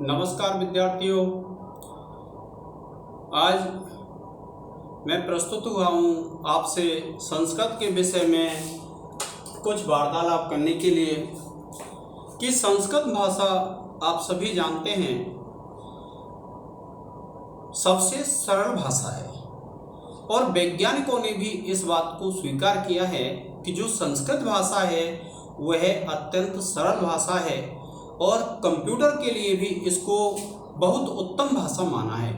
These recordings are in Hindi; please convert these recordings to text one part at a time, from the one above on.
नमस्कार विद्यार्थियों, आज मैं प्रस्तुत हुआ हूँ आपसे संस्कृत के विषय में कुछ वार्तालाप करने के लिए कि संस्कृत भाषा आप सभी जानते हैं सबसे सरल भाषा है और वैज्ञानिकों ने भी इस बात को स्वीकार किया है कि जो संस्कृत भाषा है वह अत्यंत सरल भाषा है और कंप्यूटर के लिए भी इसको बहुत उत्तम भाषा माना है।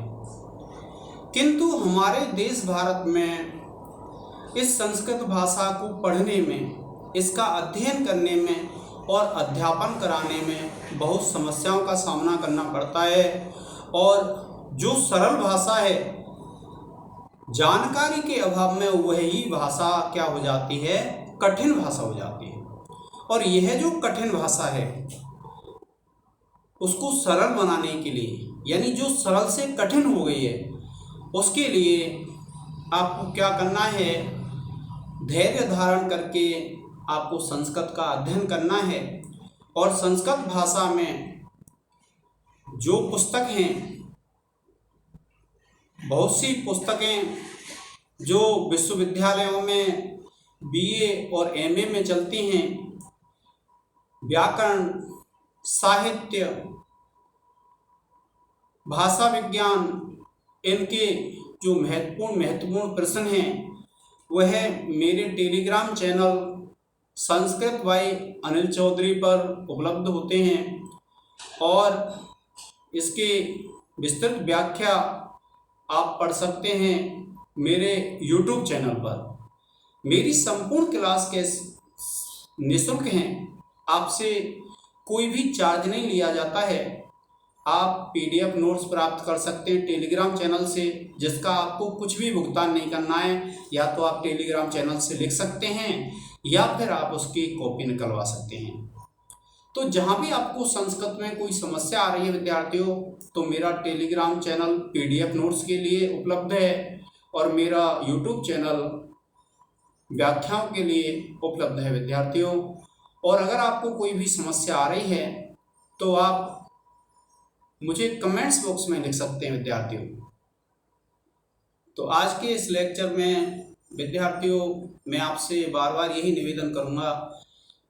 किंतु हमारे देश भारत में इस संस्कृत भाषा को पढ़ने में, इसका अध्ययन करने में और अध्यापन कराने में बहुत समस्याओं का सामना करना पड़ता है और जो सरल भाषा है, जानकारी के अभाव में वही भाषा क्या हो जाती है, कठिन भाषा हो जाती है। और यह जो कठिन भाषा है उसको सरल बनाने के लिए, यानी जो सरल से कठिन हो गई है, उसके लिए आपको क्या करना है, धैर्य धारण करके आपको संस्कृत का अध्ययन करना है। और संस्कृत भाषा में जो पुस्तक हैं, बहुत सी पुस्तकें जो विश्वविद्यालयों में बीए और एमए में चलती हैं, व्याकरण, साहित्य, भाषा विज्ञान, इनके जो महत्वपूर्ण प्रश्न हैं वह मेरे Telegram channel Sanskrit by Anil Chaudhary पर उपलब्ध होते हैं और इसके विस्तृत व्याख्या आप पढ़ सकते हैं मेरे YouTube चैनल पर। मेरी संपूर्ण क्लास के निःशुल्क हैं, आपसे कोई भी चार्ज नहीं लिया जाता है। आप PDF नोट्स प्राप्त कर सकते हैं टेलीग्राम चैनल से, जिसका आपको कुछ भी भुगतान नहीं करना है। या तो आप टेलीग्राम चैनल से लिख सकते हैं या फिर आप उसकी कॉपी निकलवा सकते हैं। तो जहाँ भी आपको संस्कृत में कोई समस्या आ रही है विद्यार्थियों, तो मेरा टेलीग्राम चैनल PDF नोट्स के लिए उपलब्ध है और मेरा YouTube चैनल व्याख्याओं के लिए उपलब्ध है विद्यार्थियों। और अगर आपको कोई भी समस्या आ रही है तो आप मुझे कमेंट्स बॉक्स में लिख सकते हैं विद्यार्थियों। तो आज के इस लेक्चर में विद्यार्थियों मैं आपसे बार बार यही निवेदन करूंगा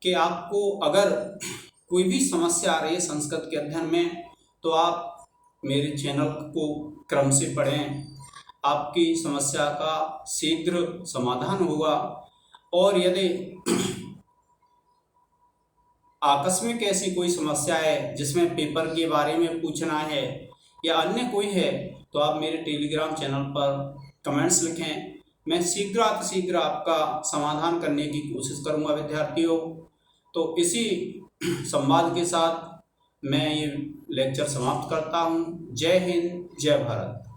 कि आपको अगर कोई भी समस्या आ रही है संस्कृत के अध्ययन में, तो आप मेरे चैनल को क्रम से पढ़ें, आपकी समस्या का शीघ्र समाधान होगा। और यदि आकस्मिक ऐसी कोई समस्या है जिसमें पेपर के बारे में पूछना है या अन्य कोई है, तो आप मेरे टेलीग्राम चैनल पर कमेंट्स लिखें, मैं शीघ्र आपका समाधान करने की कोशिश करूंगा विद्यार्थियों। तो इसी संवाद के साथ मैं ये लेक्चर समाप्त करता हूं। जय हिंद, जय भारत।